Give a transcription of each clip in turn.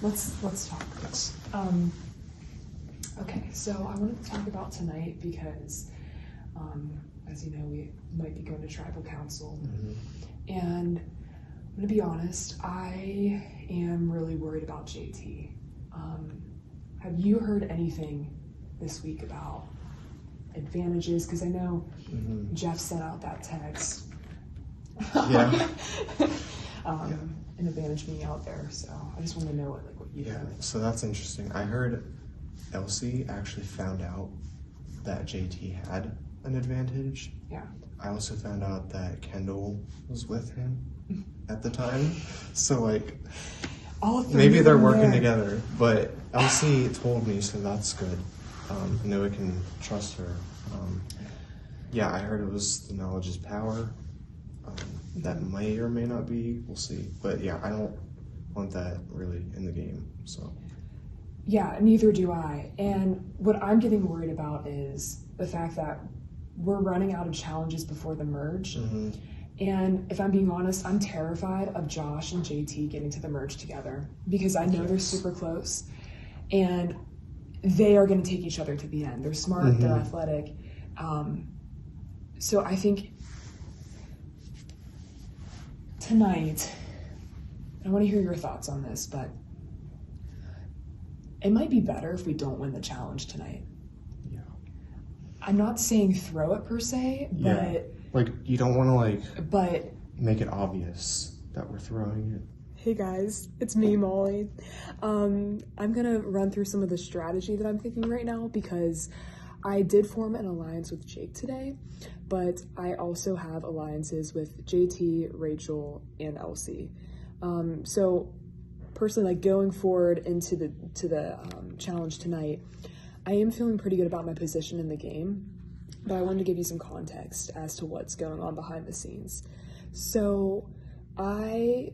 let's talk. Yes. Okay, so I wanted to talk about tonight because, as you know, we might be going to tribal council, and I'm gonna be honest, I am really worried about JT. Have you heard anything this week about advantages? Because I know Jeff sent out that text. Yeah. An advantage being out there, so I just want to know what you heard. So that's interesting. I heard Elsie actually found out that JT had an advantage. Yeah. I also found out that Kendall was with him at the time. So All three maybe they're of them working there. together. But Elsie told me, so that's good. I know I can trust her. Yeah, I heard it was the knowledge is power. That may or may not be, we'll see. But yeah, I don't want that really in the game, so. Yeah, neither do I. And what I'm getting worried about is the fact that we're running out of challenges before the merge. And if I'm being honest, I'm terrified of Josh and JT getting to the merge together because I know they're super close and they are going to take each other to the end. They're smart, they're athletic. So I think tonight, I want to hear your thoughts on this, but it might be better if we don't win the challenge tonight. Yeah. I'm not saying throw it per se, but you don't want to but make it obvious that we're throwing it. Hey guys, it's me, Molly. I'm gonna run through some of the strategy that I'm thinking right now because I did form an alliance with Jake today, but I also have alliances with JT, Rachel, and Elsie. So personally, going forward into the challenge tonight, I am feeling pretty good about my position in the game, but I wanted to give you some context as to what's going on behind the scenes. So I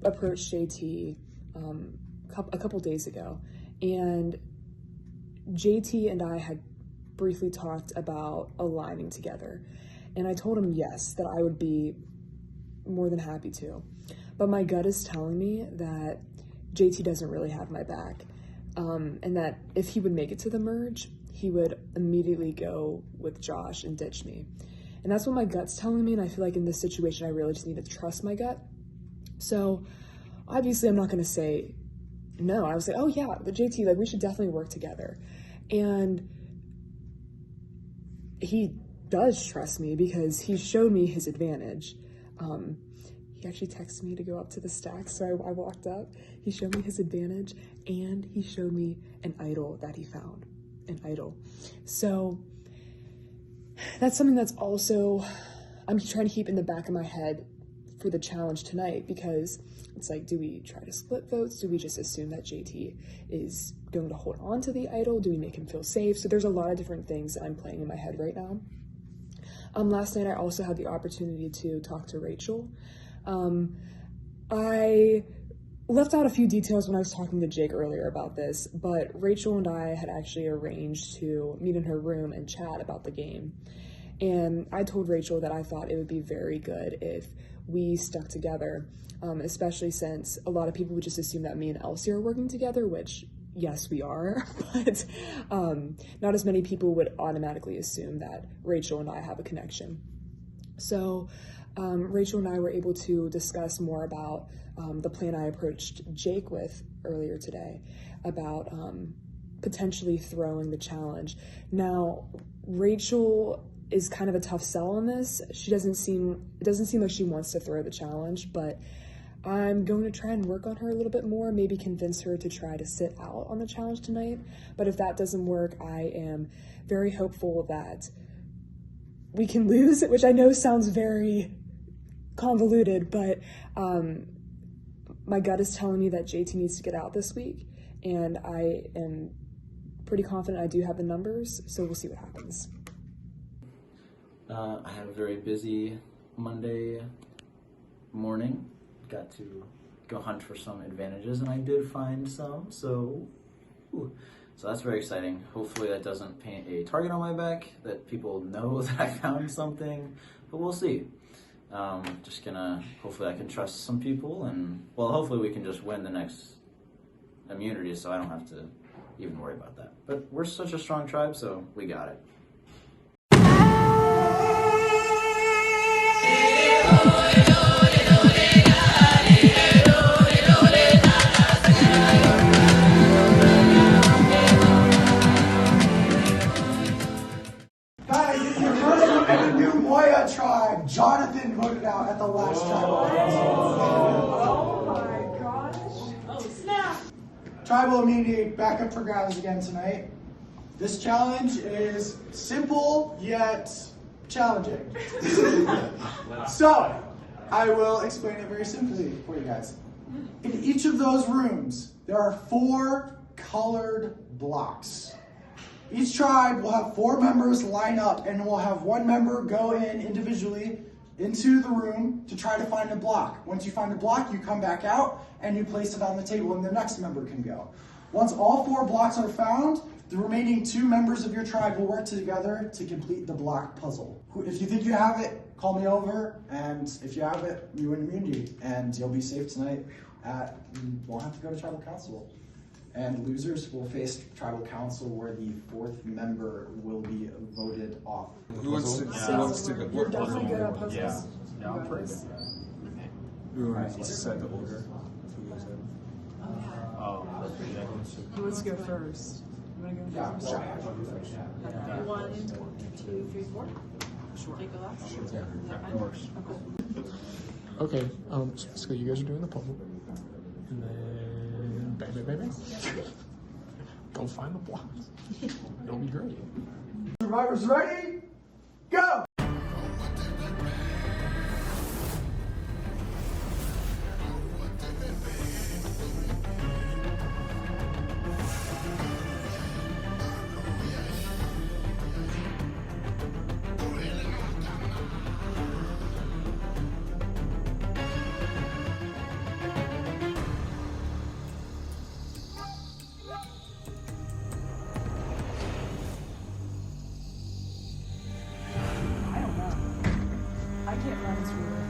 approached JT a couple days ago, and JT and I had briefly talked about aligning together, and I told him yes, that I would be more than happy to. But my gut is telling me that JT doesn't really have my back, and that if he would make it to the merge, he would immediately go with Josh and ditch me. And that's what my gut's telling me, and I feel like in this situation, I really just need to trust my gut. So obviously I'm not gonna say no. I was like, oh yeah, the JT, we should definitely work together. And he does trust me because he showed me his advantage. He actually texted me to go up to the stack, so I walked up. He showed me his advantage, and he showed me an idol that he found, an idol. So that's something that's also, I'm trying to keep in the back of my head for the challenge tonight, because it's like, do we try to split votes? Do we just assume that JT is going to hold on to the idol? Do we make him feel safe? So there's a lot of different things that I'm playing in my head right now. Last night I also had the opportunity to talk to Rachel. I left out a few details when I was talking to Jake earlier about this, but Rachel and I had actually arranged to meet in her room and chat about the game. And I told Rachel that I thought it would be very good if we stuck together, especially since a lot of people would just assume that me and Elsie are working together, which yes, we are, but not as many people would automatically assume that Rachel and I have a connection. So Rachel and I were able to discuss more about the plan I approached Jake with earlier today about potentially throwing the challenge. Now, Rachel is kind of a tough sell on this. It doesn't seem like she wants to throw the challenge, but I'm going to try and work on her a little bit more, maybe convince her to try to sit out on the challenge tonight. But if that doesn't work, I am very hopeful that we can lose, which I know sounds very convoluted, but my gut is telling me that JT needs to get out this week, and I am pretty confident I do have the numbers, so we'll see what happens. I had a very busy Monday morning. Got to go hunt for some advantages, and I did find some, so that's very exciting. Hopefully that doesn't paint a target on my back, that people know that I found something, but we'll see. Just gonna, hopefully I can trust some people, and well, hopefully we can just win the next immunity, so I don't have to even worry about that. But we're such a strong tribe, so we got it. Guys, if you're heard of the new Moya tribe, Jonathan voted out at the last tribal council. Oh my gosh. Oh, snap. Tribal immunity back up for grabs again tonight. This challenge is simple yet challenging. So, I will explain it very simply for you guys. In each of those rooms, there are 4 colored blocks. Each tribe will have 4 members line up, and we'll have 1 member go in individually into the room to try to find a block. Once you find a block, you come back out and you place it on the table, and the next member can go. Once all 4 blocks are found, the remaining 2 members of your tribe will work together to complete the block puzzle. If you think you have it, call me over, and if you have it, you win immunity, and you'll be safe tonight. Won't have to go to tribal council. And losers will face tribal council, where the 4th member will be voted off. Who wants to go? You're definitely good at puzzles. Yeah, I'm pretty good. Who wants to set the order? Oh, Who wants to go first? You want to go first? 1, 2, 3, 4. Sure. Take the last. that works. Okay, so you guys are doing the puzzle. And then bang, bang, bang, bang. Go find the blocks. It'll be great. Survivors ready? Go! I can't run this really.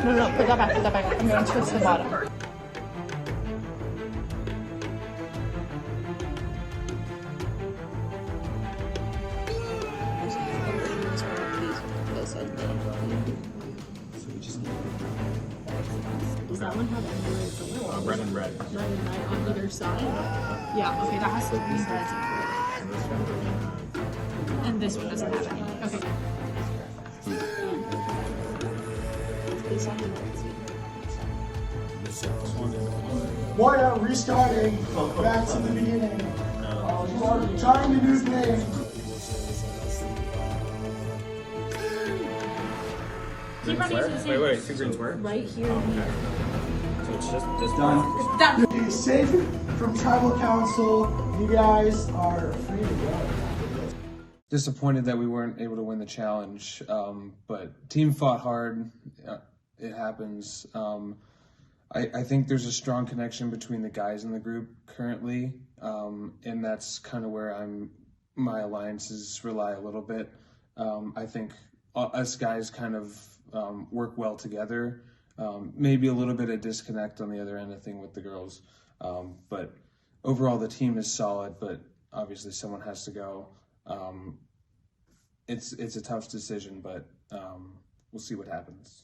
No, put that back, put that back. I'm going to twist the bottom. Does that one have any Red and red. red and red on either side? Yeah, okay, that has to be red. And this one doesn't have any. Okay. Moya, restarting. Back to the beginning. Trying a new thing. Keep running to the same. Wait, 2 greens where? Right here and here. So it's just this Done. It's done. Be safe from tribal council. You guys are free to go. Disappointed that we weren't able to win the challenge, but team fought hard. It happens. I think there's a strong connection between the guys in the group currently, and that's kind of where my alliances rely a little bit. I think us guys kind of work well together. Maybe a little bit of disconnect on the other end of thing with the girls, but overall the team is solid. But obviously someone has to go. It's a tough decision, but we'll see what happens.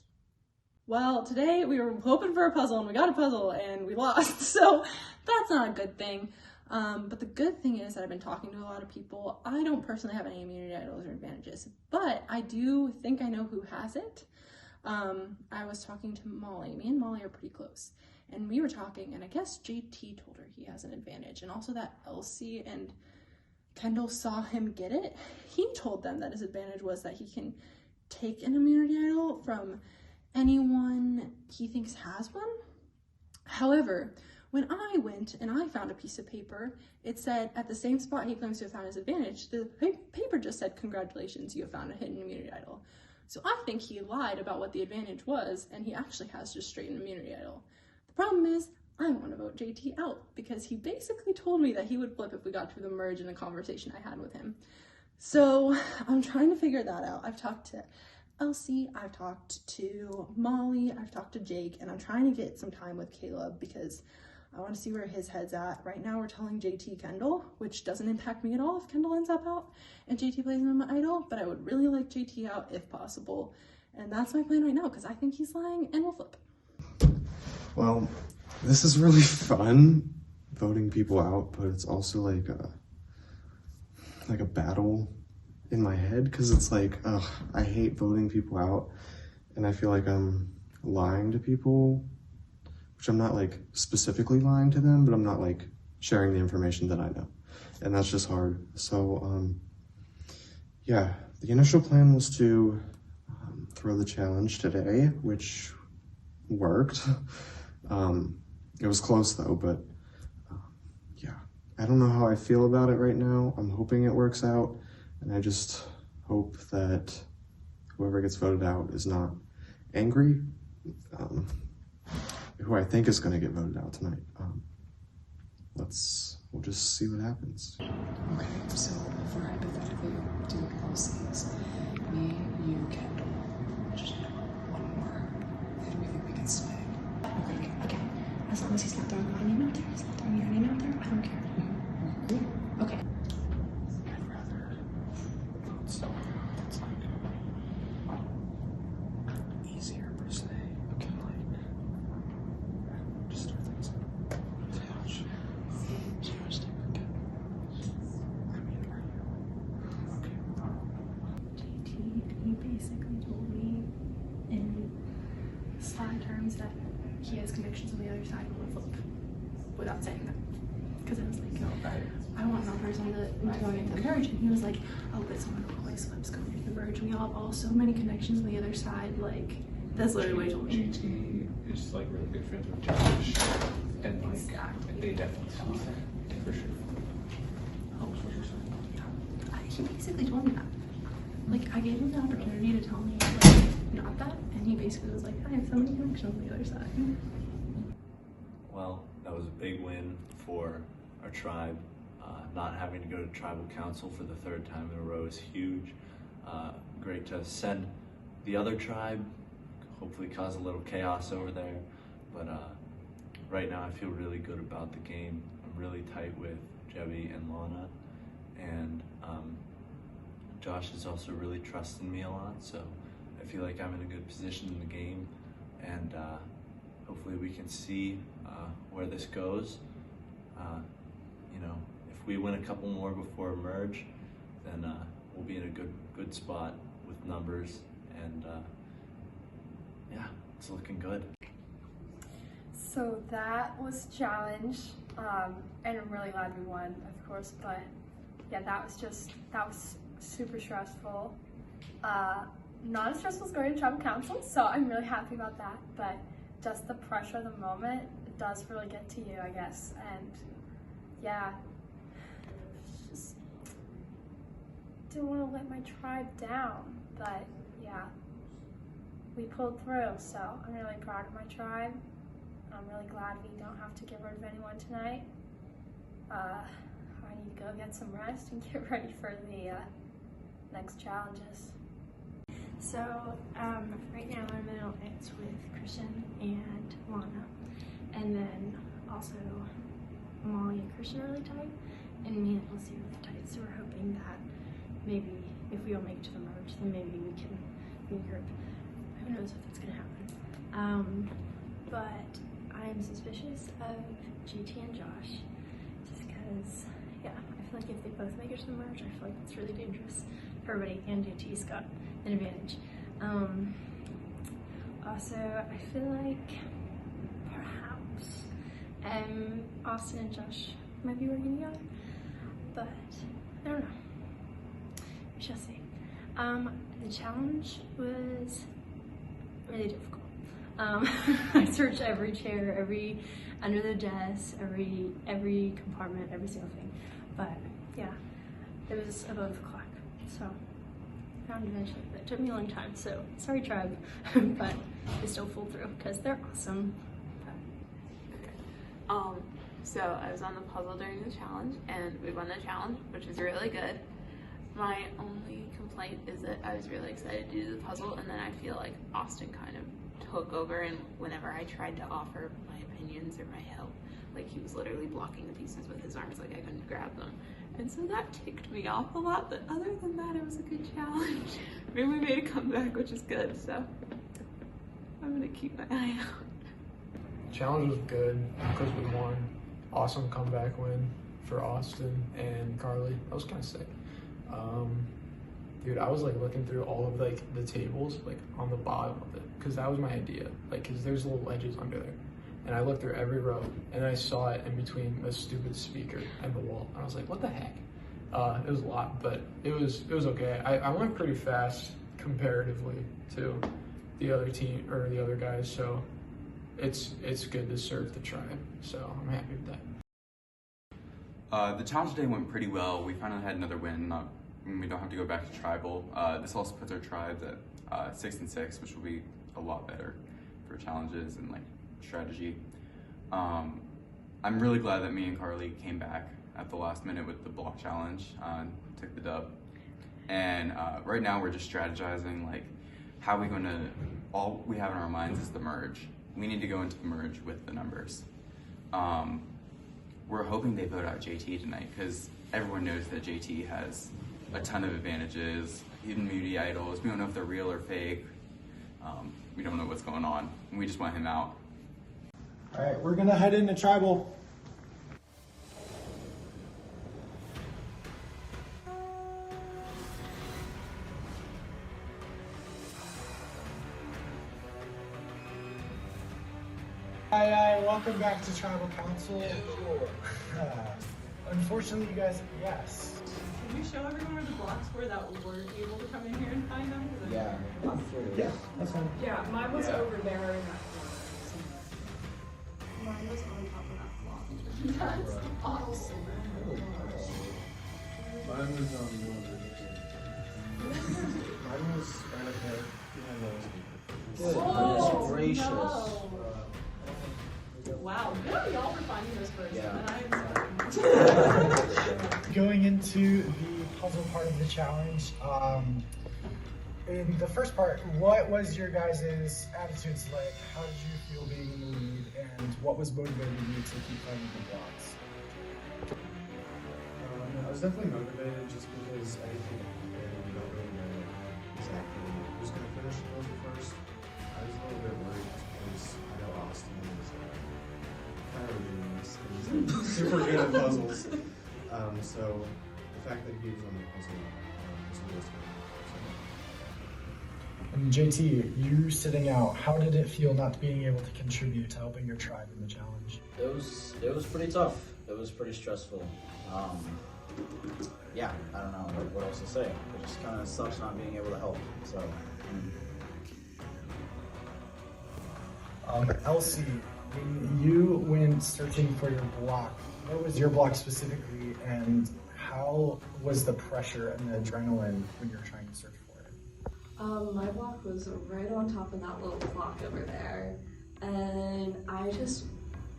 Well, today we were hoping for a puzzle and we got a puzzle and we lost, so that's not a good thing. But the good thing is that I've been talking to a lot of people. I don't personally have any immunity idols or advantages, but I do think I know who has it. I was talking to Molly. Me and Molly are pretty close, and we were talking, and I guess JT told her he has an advantage, and also that Elsie and Kendall saw him get it. He told them that his advantage was that he can take an immunity idol from anyone he thinks has one. However, when I went and I found a piece of paper, it said at the same spot he claims to have found his advantage, the paper just said, "Congratulations, you have found a hidden immunity idol." So I think he lied about what the advantage was, and he actually has just straight an immunity idol. The problem is, I want to vote JT out because he basically told me that he would flip if we got through the merge in a conversation I had with him. So I'm trying to figure that out. I've talked to Elsie, I've talked to Molly, I've talked to Jake, and I'm trying to get some time with Caleb because I want to see where his head's at. Right now we're telling JT Kendall, which doesn't impact me at all if Kendall ends up out and JT plays him my idol, but I would really like JT out if possible. And that's my plan right now because I think he's lying and we'll flip. Well, this is really fun, voting people out, but it's also like a battle in my head because it's like, I hate voting people out, and I feel like I'm lying to people, which I'm not like specifically lying to them, but I'm not like sharing the information that I know, and that's just hard. So yeah, the initial plan was to throw the challenge today, which worked. It was close though, but yeah, I don't know how I feel about it right now. I'm hoping it works out, and I just hope that whoever gets voted out is not angry. Who I think is going to get voted out tonight. We'll just see what happens. Okay, so if we're hypothetically doing LCs, me, you, Kendall, just one more. Who do we think we can sway? Okay. As long as he's not throwing my name out there, he's not throwing your name out there, I don't care. Okay. I'd rather vote someone that's like easier per se. Okay, like just start things up. Josh. Josh, okay. I mean, are you okay with that? JT, he basically told me in sly terms that he has connections on the other side and will flip without saying that. Because I was like, I want numbers on going into the merge, and he was like, oh, but someone always flips going into the merge. We all have so many connections on the other side. Like, that's literally what he told me. JT is like really good friends with Josh, and like Exactly. they definitely saw that for sure. He basically told me that. Like, I gave him the opportunity to tell me, like, not that, and he basically was like, I have so many connections on the other side. Well, that was a big win for our tribe. Not having to go to tribal council for the 3rd time in a row is huge. Great to send the other tribe, hopefully cause a little chaos over there. But right now I feel really good about the game. I'm really tight with Jebby and Lana, and Josh is also really trusting me a lot, so I feel like I'm in a good position in the game, and hopefully we can see where this goes. You know, if we win a couple more before merge, then we'll be in a good spot with numbers, and yeah, it's looking good. So that was a challenge, and I'm really glad we won, of course, but yeah, that was super stressful. not as stressful as going to tribal council, so I'm really happy about that. But just the pressure of the moment, it does really get to you, I guess. And yeah, just didn't want to let my tribe down. But yeah, we pulled through, so I'm really proud of my tribe. I'm really glad we don't have to get rid of anyone tonight. I need to go get some rest and get ready for the next challenges. So right now I'm in alliance with Christian and Lana, and then also Molly and Christian are really tight, and me and Elsie are really tight. So we're hoping that maybe if we all make it to the merge, then maybe we can be a group. Who knows if that's gonna happen? But I'm suspicious of JT and Josh, just because, yeah, I feel like if they both make it to the merge, I feel like it's really dangerous for everybody, and JT's got an advantage. Also, I feel like perhaps Austin and Josh might be working together, but I don't know. We shall see. The challenge was really difficult. I searched every chair, every under the desk, every compartment, every single thing. But yeah, it was above the clock. So I found it eventually, but it took me a long time. So sorry, tribe, but we still pulled through because they're awesome. So I was on the puzzle during the challenge, and we won the challenge, which is really good. My only complaint is that I was really excited to do the puzzle, and then I feel like Austin kind of took over, and whenever I tried to offer my opinions or my help, like he was literally blocking the pieces with his arms, like I couldn't grab them. And so that ticked me off a lot, but other than that, it was a good challenge. I mean, we made a comeback, which is good, so I'm gonna keep my eye out. Challenge was good because we won. Awesome comeback win for Austin and Carly. That was kind of sick. Dude, I was like looking through all of like the tables like on the bottom of it because that was my idea. Like, cause there's little ledges under there, and I looked through every row and I saw it in between the stupid speaker and the wall. And I was like, what the heck? It was a lot, but it was okay. I went pretty fast comparatively to the other team or the other guys, so it's good to serve the tribe. So I'm happy with that. The challenge today went pretty well. We finally had another win. We don't have to go back to tribal. This also puts our tribes at 6-6, which will be a lot better for challenges and like strategy. I'm really glad that me and Carly came back at the last minute with the block challenge, took the dub. And right now we're just strategizing like how we going to, all we have in our minds is the merge. We need to go into the merge with the numbers. We're hoping they vote out JT tonight because everyone knows that JT has a ton of advantages, hidden immunity idols. We don't know if they're real or fake. We don't know what's going on. We just want him out. All right, we're gonna head into tribal. Hi, welcome back to Tribal Council. Unfortunately, you guys, yes. Can you show everyone where the blocks were that we weren't able to come in here and find them? Yeah, I'm curious. Yeah, that's fine. Yeah, mine was over there in that corner. Mine was on top of that block. That's awesome. Mine was on one of the Mine was right up there behind those. Oh, gracious. no. Wow, good on y'all for finding this first. Yeah. Going into the puzzle part of the challenge, in the first part, what was your guys' attitudes like? How did you feel being in the lead, and what was motivating you to keep finding the blocks? I was definitely motivated just because I think we don't really know exactly who's going to finish the puzzle first. I was a little bit worried because I know Austin is kind of doing this. He's like, super good at puzzles. So the fact that he was on the puzzle was a little scary. And JT, you sitting out, how did it feel not being able to contribute to helping your tribe in the challenge? It was pretty tough. It was pretty stressful. Yeah, I don't know what else to say. It just kind of sucks not being able to help. So Elsie, when you went searching for your block, what was your block specifically, and how was the pressure and the adrenaline when you were trying to search for it? My block was right on top of that little clock over there, and I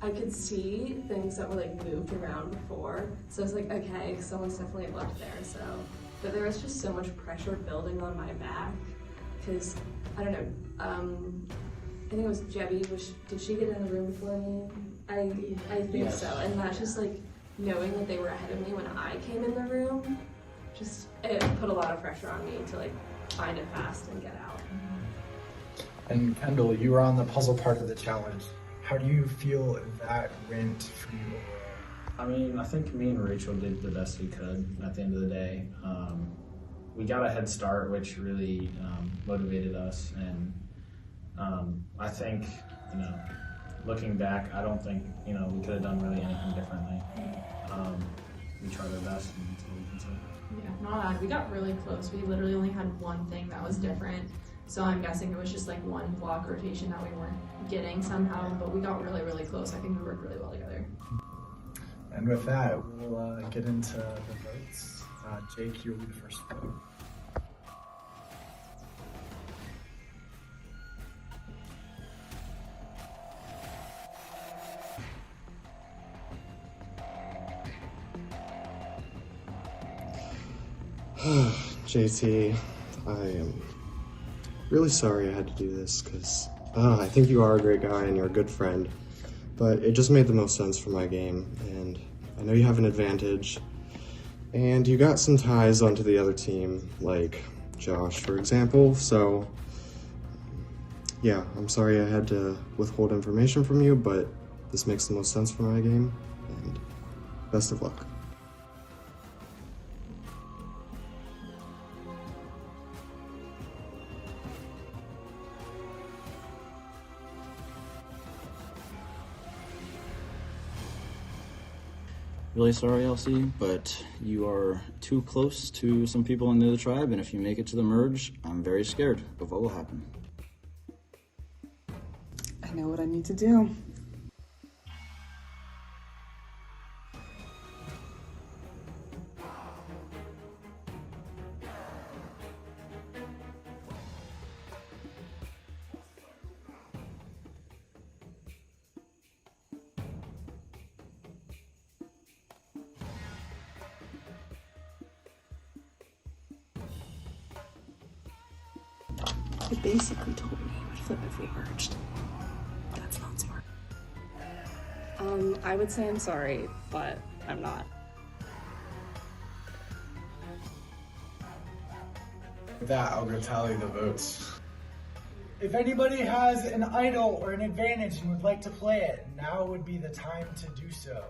could see things that were like moved around before, so I was like, okay, someone's definitely left there, so. But there was just so much pressure building on my back, because, I don't know, I think it was Jebby, did she get in the room before me? I think so, and that's just like, knowing that they were ahead of me when I came in the room, it put a lot of pressure on me to like find it fast and get out. And Kendall, you were on the puzzle part of the challenge. How do you feel that went for you overall? I mean, I think me and Rachel did the best we could at the end of the day. We got a head start, which really motivated us, and I think, looking back, I don't think, we could have done really anything differently. We tried our best, and that's all we can say. Yeah, not odd. We got really close. We literally only had one thing that was different. So I'm guessing it was just like one block rotation that we weren't getting somehow, but we got really, really close. I think we worked really well together. And with that, we'll get into the votes. Jake, you'll be the first vote. JT, I am really sorry I had to do this because I think you are a great guy and you're a good friend, but it just made the most sense for my game, and I know you have an advantage, and you got some ties onto the other team, like Josh, for example, so yeah, I'm sorry I had to withhold information from you, but this makes the most sense for my game, and best of luck. Really sorry, Elsie, but you are too close to some people in the other tribe, and if you make it to the merge, I'm very scared of what will happen. I know what I need to do. It basically told me he would flip if we merged. That's not smart. I would say I'm sorry, but I'm not. With that, I'll go tally the votes. If anybody has an idol or an advantage and would like to play it, now would be the time to do so.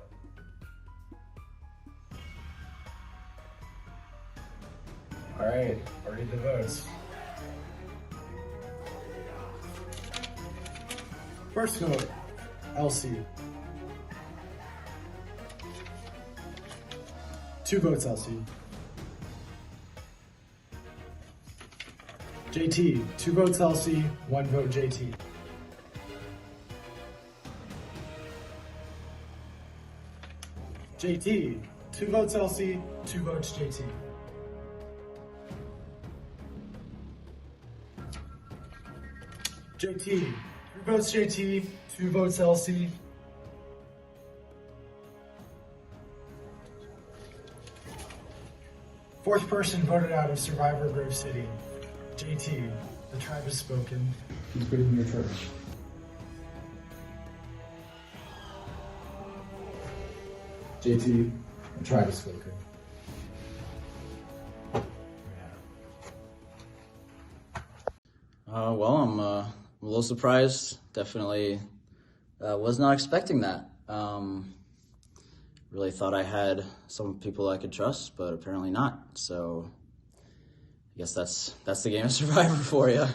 All right, I'll read the votes. First vote, Elsie. 2 votes, Elsie. JT, 2 votes, Elsie, 1 vote, JT. JT, 2 votes, Elsie, 2 votes, JT. JT, 3 votes, JT, 2 votes, Elsie. Fourth person voted out of Survivor Grove City. JT, the tribe has spoken. Please put in your church. JT, the tribe has spoken. Well, I'm a little surprised. Definitely was not expecting that. Really thought I had some people I could trust, but apparently not. So I guess that's the game of Survivor for you.